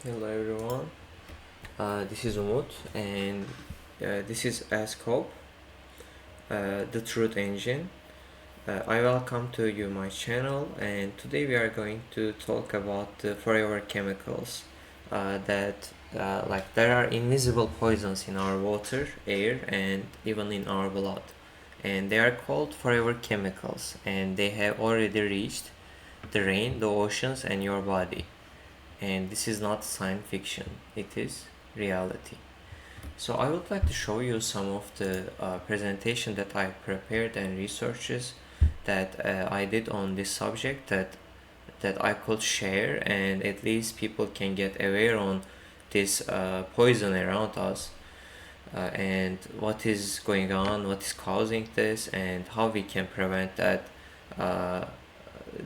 Hello everyone, this is Umut and this is Ascope, the Truth Engine. I welcome to you my channel, and today we are going to talk about the forever chemicals that like there are invisible poisons in our water, air, and even in our blood, and they are called forever chemicals, and they have already reached the rain, the oceans, and your body. And this is not science fiction, it is reality. So I would like to show you some of the presentation that I prepared and researches that I did on this subject that I could share, and at least people can get aware on this poison around us, and what is going on, what is causing this, and how we can prevent that uh,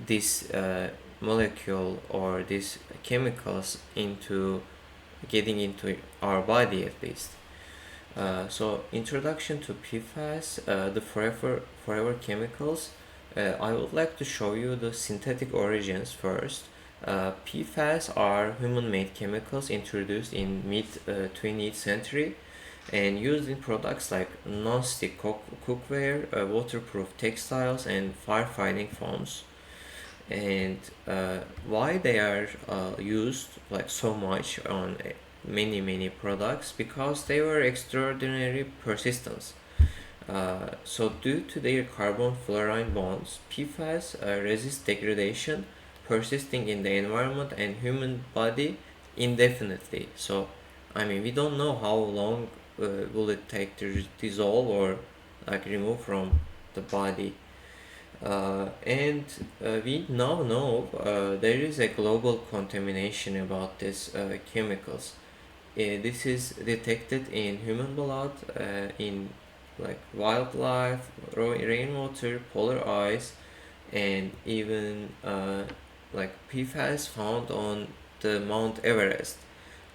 this molecule or these chemicals into getting into our body at least. So introduction to PFAS, the forever chemicals. I would like to show you the synthetic origins first. PFAS are human-made chemicals introduced in mid 20th century and used in products like non-stick cookware, waterproof textiles, and firefighting foams. And why they are used like so much on many products, because they were extraordinary persistence. So due to their carbon fluorine bonds, PFAS resist degradation, persisting in the environment and human body indefinitely. So I mean, we don't know how long will it take to dissolve or like remove from the body. And we now know there is a global contamination about these chemicals. This is detected in human blood, in like wildlife, rainwater, polar ice, and even like PFAS found on the Mount Everest.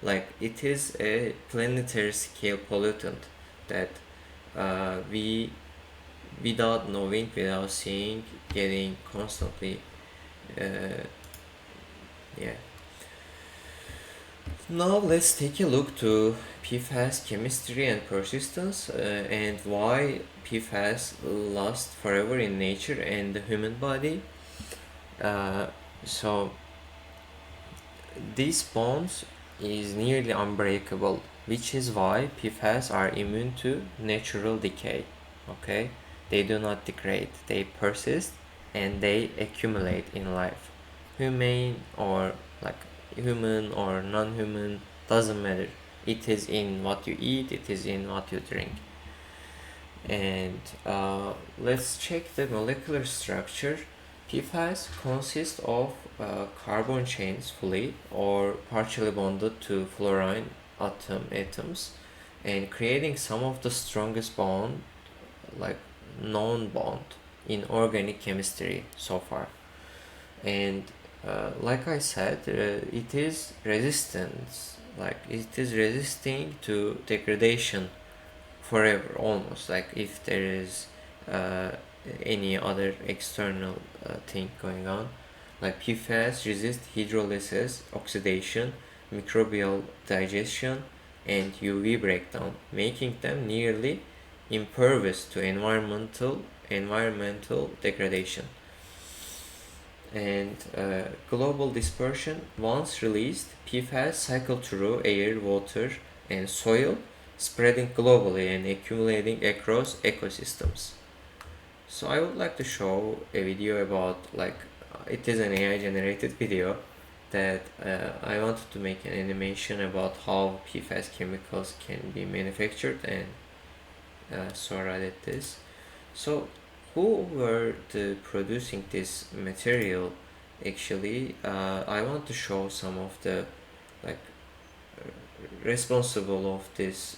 Like it is a planetary scale pollutant that we, without knowing, without seeing, getting constantly. Uh, yeah. Now let's take a look to PFAS chemistry and persistence, and why PFAS last forever in nature and the human body. Uh, so these bonds is nearly unbreakable, which is why PFAS are immune to natural decay. Okay, they do not degrade, they persist, and they accumulate in life. Humane or like human or non-human, doesn't matter. It is in what you eat, it is in what you drink. And let's check the molecular structure. PFAS consist of carbon chains fully or partially bonded to fluorine atoms, and creating some of the strongest bond, like known bond, in organic chemistry so far. And like I said, it is resistance, like it is resisting to degradation forever almost, like if there is uh, any other external thing going on. Like PFAS resist hydrolysis, oxidation, microbial digestion, and UV breakdown, making them nearly impervious to environmental degradation. And global dispersion: once released, PFAS cycle through air, water, and soil, spreading globally and accumulating across ecosystems. So I would like to show a video about, like, it is an AI generated video that I wanted to make an animation about how PFAS chemicals can be manufactured, and so I did this. So who were the producing this material? Actually, I want to show some of the like responsible of this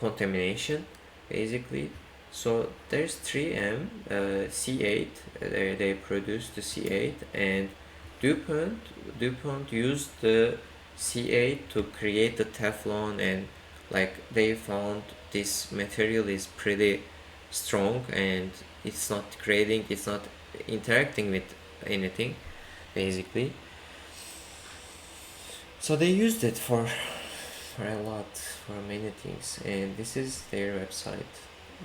contamination, basically. So there's 3M, C8. They produced the C8, and DuPont DuPont used the C8 to create the Teflon, and like they found this material is pretty strong, and it's not creating, it's not interacting with anything, basically. So they used it for a lot, for many things, and this is their website.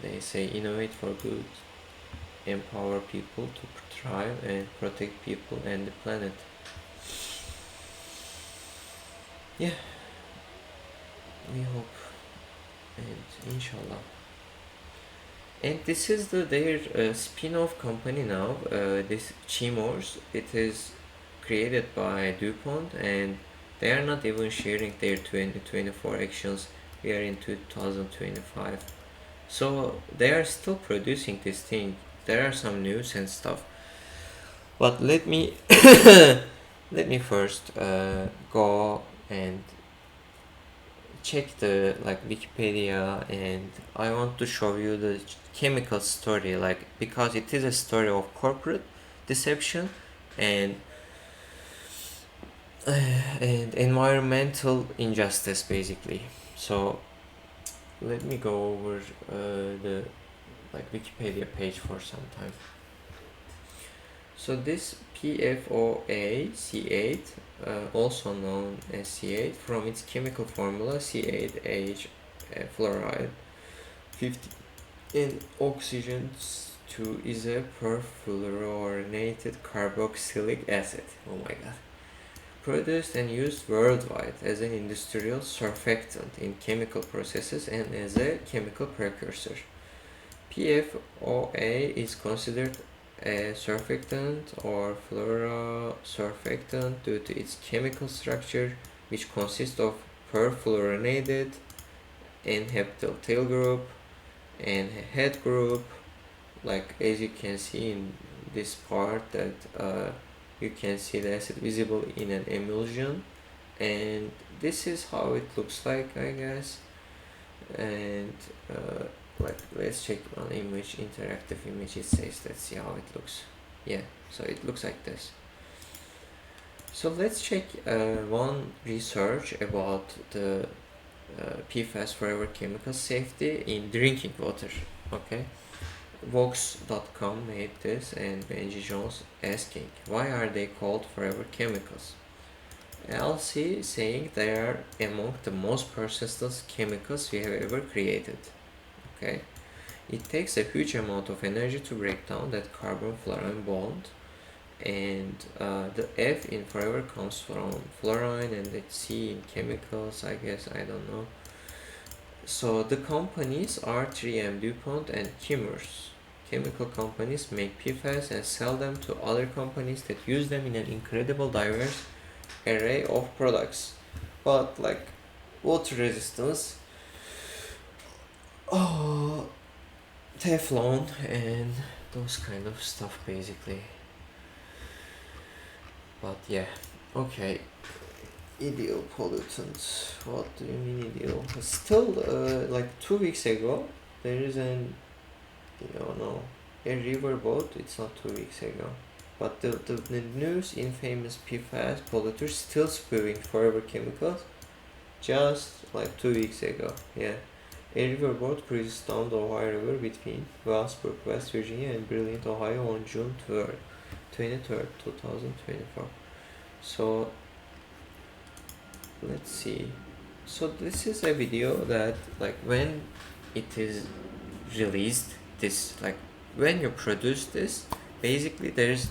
They say innovate for good, empower people to thrive, and protect people and the planet. Yeah, we hope, and inshallah. And this is their spin-off company now. This Chemours. It is created by DuPont, and they are not even sharing their 2024 actions. We are in 2025, so they are still producing this thing. There are some news and stuff, but let me let me first go and check the like Wikipedia, and I want to show you the chemical story, like, because it is a story of corporate deception and and environmental injustice basically. So let me go over the like Wikipedia page for some time. So this PFOA C8, also known as C8, from its chemical formula C8H fluoride 50 in oxygen to is a perfluorinated carboxylic acid. Oh my god. Produced and used worldwide as an industrial surfactant in chemical processes and as a chemical precursor. PFOA is considered a surfactant or fluorosurfactant due to its chemical structure, which consists of perfluorinated N-hepatyl tail group and head group, like as you can see in this part that you can see the acid visible in an emulsion, and this is how it looks like, I guess. And like let's check on image, interactive image, it says, let's see how it looks. Yeah, so it looks like this. So let's check one research about the PFAS forever chemical safety in drinking water. Okay, Vox.com made this, and Benji Jones asking why are they called forever chemicals. LC saying they are among the most persistent chemicals we have ever created. Okay, it takes a huge amount of energy to break down that carbon-fluorine bond, and the F in forever comes from fluorine, and the C in chemicals, I guess, I don't know. So the companies are 3M, DuPont, and Chemours. Chemical companies make PFAS and sell them to other companies that use them in an incredible diverse array of products. But like water resistance, Teflon, and those kind of stuff basically. But yeah, okay. Ideal pollutants. What do you mean ideal? Still, like 2 weeks ago, there is an, no, a riverboat. It's not 2 weeks ago, but the news infamous PFAS polluters still spewing forever chemicals. Just like 2 weeks ago, yeah. A riverboat cruises down the Ohio River between Wellsburg, West Virginia, and Brilliant, Ohio on June 23rd, 2024. So let's see. So this is a video that, like, when it is released, this, like, when you produce this, basically there's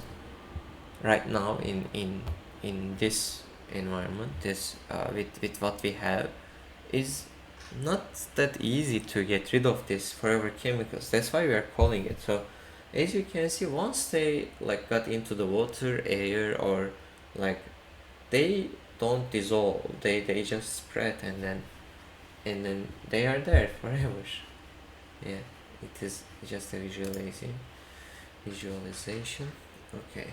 right now in this environment, this with what we have, is not that easy to get rid of this forever chemicals. That's why we are calling it. So as you can see, once they like got into the water, air, or like, they don't dissolve, they just spread, and then they are there forever. Yeah, it is just a visualization. Okay,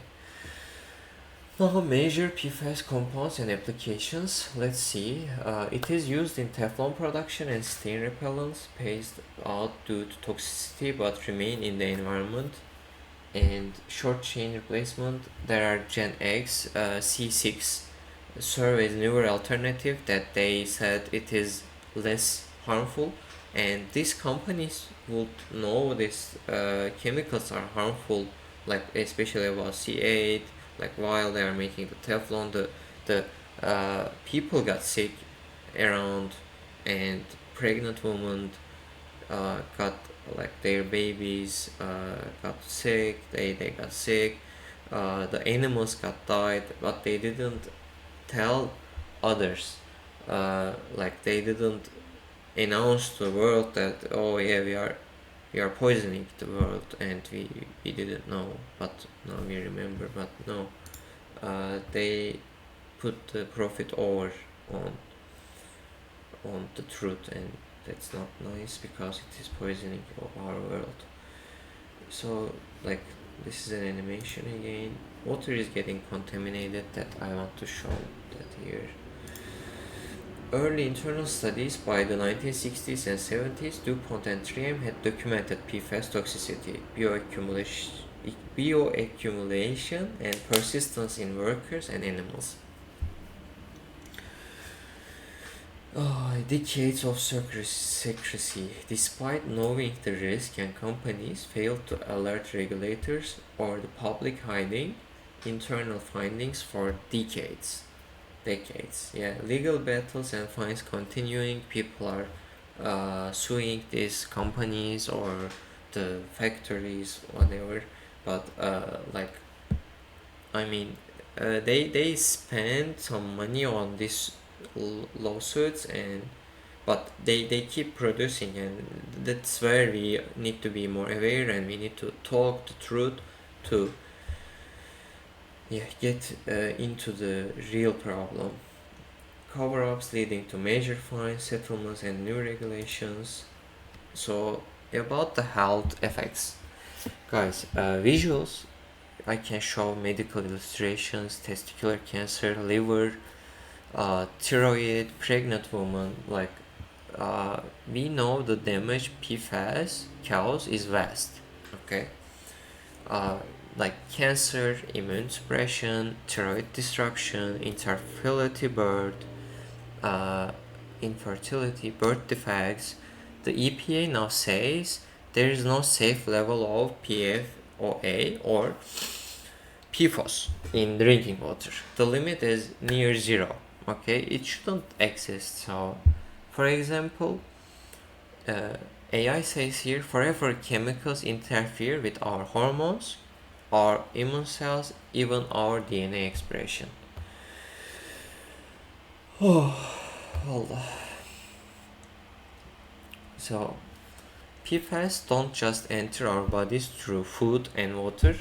now major PFAS compounds and applications. Let's see. It is used in Teflon production and stain repellents, phased out due to toxicity but remain in the environment. And short chain replacement, there are Gen X, C6 serve as newer alternative that they said it is less harmful, and these companies would know this chemicals are harmful, like especially about C8, like while they are making the Teflon, the people got sick around, and pregnant women got like their babies got sick. They got sick. The animals got died, but they didn't tell others. Like they didn't announce to the world that, oh yeah, we are poisoning the world, and we didn't know, but now we remember. But no, they put the profit over on the truth, and that's not nice because it is poisoning of our world. So like, this is an animation again. Water is getting contaminated, that I want to show that here. Early internal studies by the 1960s and 70s, DuPont and 3M had documented PFAS toxicity, bioaccumulation and persistence in workers and animals. Decades of secrecy. Despite knowing the risk, and companies failed to alert regulators or the public, hiding internal findings for decades. Yeah, legal battles and fines continuing. People are suing these companies or the factories, whatever. But like, I mean, they spend some money on these lawsuits, and but they keep producing, and that's where we need to be more aware, and we need to talk the truth to, yeah, get into the real problem. Cover-ups leading to major fines, settlements, and new regulations. So about the health effects, guys, visuals, I can show medical illustrations: testicular cancer, liver, thyroid, pregnant woman. Like, we know the damage PFAS cause is vast. Okay, uh, like cancer, immune suppression, thyroid destruction, uh, infertility, birth defects. The EPA now says there is no safe level of PFOA or PFOS in drinking water. The limit is near zero. Okay, it shouldn't exist. So, for example, AI says here, forever chemicals interfere with our hormones, our immune cells, even our DNA expression. Oh, hold on. So, PFAS don't just enter our bodies through food and water,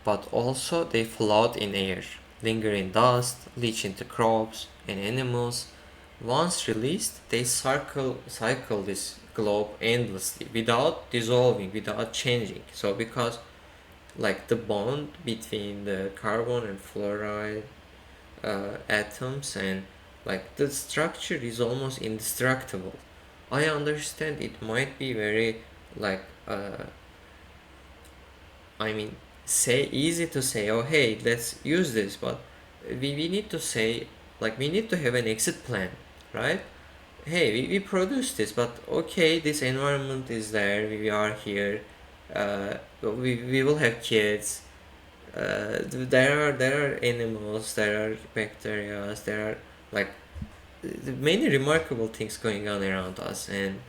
but also they float in air, linger in dust, leach into crops and animals. Once released, they cycle this globe endlessly without dissolving, without changing. So because like the bond between the carbon and fluoride atoms, and like the structure is almost indestructible. I understand it might be very like I mean, say easy to say, oh hey, let's use this, but we need to say, like, we need to have an exit plan, right? Hey, we produce this, but okay, this environment is there, we are here, we will have kids, there are animals, there are bacteria, there are like many remarkable things going on around us, and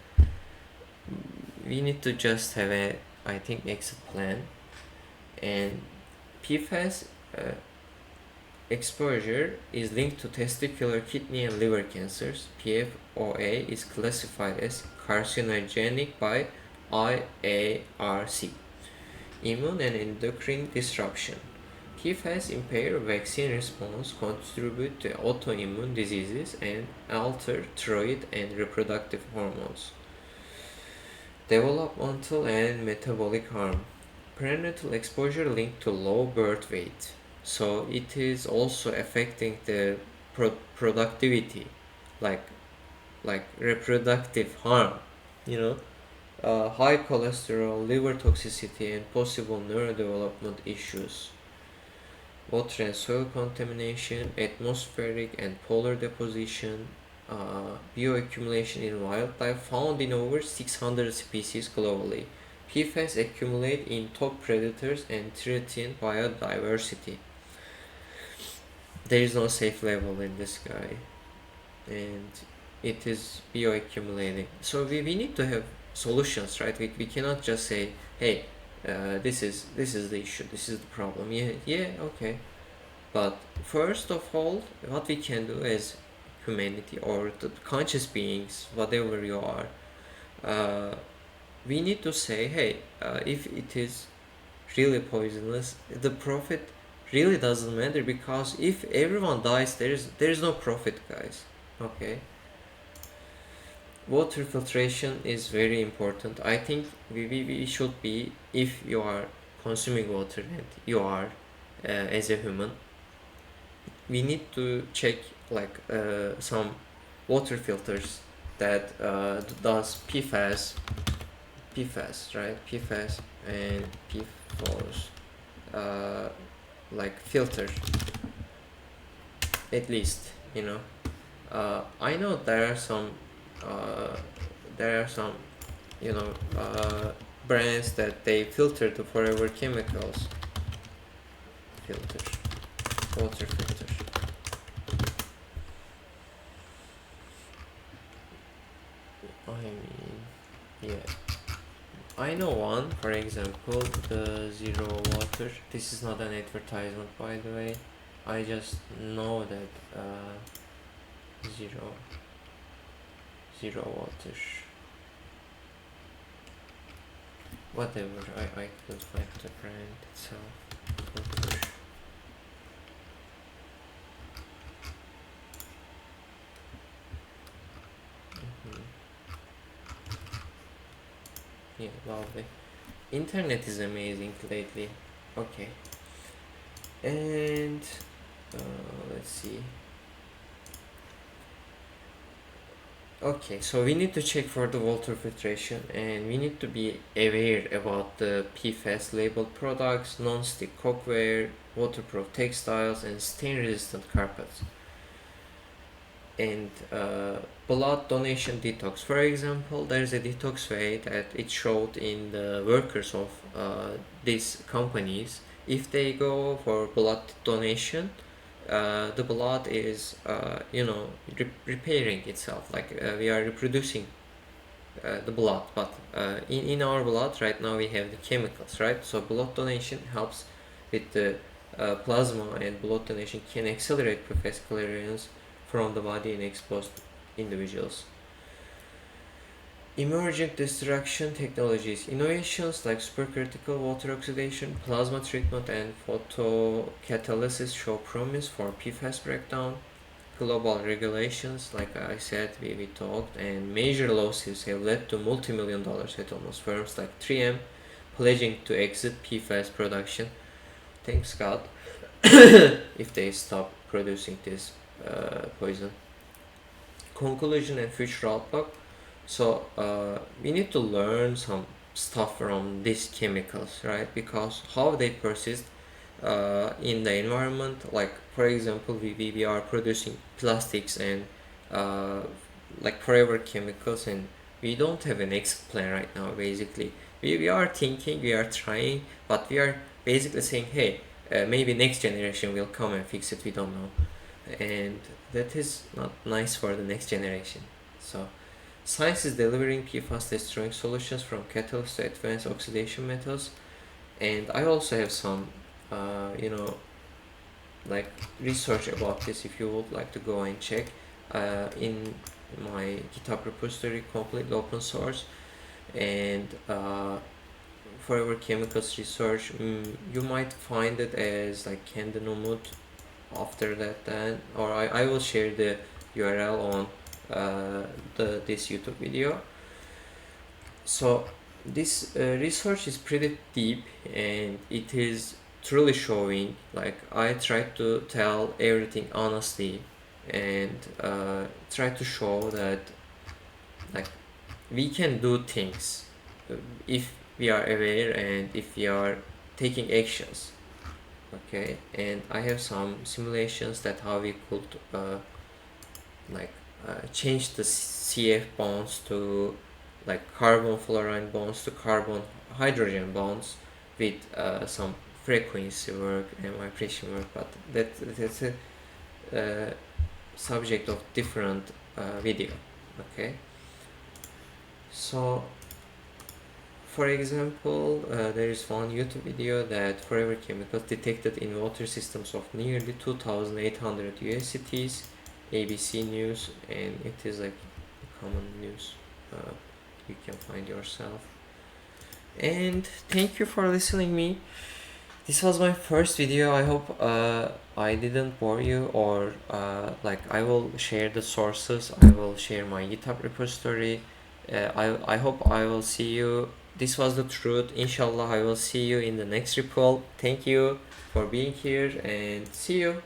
we need to just have a, I think, exit plan. And PFAS exposure is linked to testicular, kidney, and liver cancers. PFOA is classified as carcinogenic by IARC. Immune and endocrine disruption. PFAS impair vaccine response, contribute to autoimmune diseases, and alter thyroid and reproductive hormones. Developmental and metabolic harm. Prenatal exposure linked to low birth weight. So it is also affecting the productivity, like reproductive harm, you know, high cholesterol, liver toxicity, and possible neurodevelopment issues. Water and soil contamination, atmospheric and polar deposition, bioaccumulation in wildlife found in over 600 species globally. PFAS accumulate in top predators and threaten biodiversity. there is no safe level in this guy, and it is bioaccumulating. So we need to have solutions, right? We cannot just say, hey, this is the issue, this is the problem. Yeah, okay. But first of all, what we can do as humanity or the conscious beings, whatever you are, uh, we need to say, hey, if it is really poisonous, the profit really doesn't matter, because if everyone dies, there is no profit, guys. Okay. Water filtration is very important. I think we should be, if you are consuming water and you are as a human, we need to check like some water filters that does PFAS, right? PFAS and PFOS, uh, like filter, at least, you know. I know uh, there are some, you know, brands that they filter the forever chemicals. Filter, water filter. I mean, yeah. I know one, for example, the Zero Water. This is not an advertisement, by the way. I just know that Zero Water. Whatever, I could find the brand itself. Water. Yeah, lovely. Internet is amazing lately. Okay. And let's see. Okay, so we need to check for the water filtration, and we need to be aware about the PFAS labeled products, non-stick cookware, waterproof textiles, and stain-resistant carpets. And blood donation detox. For example, there is a detox way that it showed in the workers of these companies. If they go for blood donation, the blood is repairing itself, like we are reproducing the blood, but in our blood right now we have the chemicals, right? So blood donation helps with the plasma, and blood donation can accelerate PFAS clearance from the body in exposed individuals. Emerging destruction technologies. Innovations like supercritical water oxidation, plasma treatment, and photocatalysis show promise for PFAS breakdown. Global regulations, like I said, we talked, and major lawsuits have led to multi-million-dollar settlements. Firms like 3M pledging to exit PFAS production. Thanks God, if they stop producing this poison. Conclusion and future outlook. So we need to learn some stuff from these chemicals, right? Because how they persist in the environment. Like for example, we are producing plastics and uh, like forever chemicals, and we don't have an exit plan right now. Basically, we are thinking, we are trying, but we are basically saying, hey, maybe next generation will come and fix it. We don't know, and that is not nice for the next generation. So science is delivering PFAS destroying solutions from catalysts to advanced oxidation methods. And I also have some like research about this, if you would like to go and check in my GitHub repository, completely open source. And forever chemicals research, you might find it as like Candon Umut after that, then, or I will share the URL on this YouTube video. So this research is pretty deep, and it is truly showing, like I tried to tell everything honestly, and try to show that like we can do things if we are aware and if we are taking actions. Okay, and I have some simulations that how we could like change the CF bonds to like carbon fluorine bonds to carbon hydrogen bonds with some frequency work and vibration work, but that's a subject of different video. Okay, so for example, there is one YouTube video that forever chemicals detected in water systems of nearly 2,800 US cities, ABC News, and it is like common news. You can find yourself. And thank you for listening me. This was my first video. I hope I didn't bore you, or like I will share the sources. I will share my GitHub repository. I hope I will see you. This was the truth. Inshallah, I will see you in the next repo. Thank you for being here, and see you.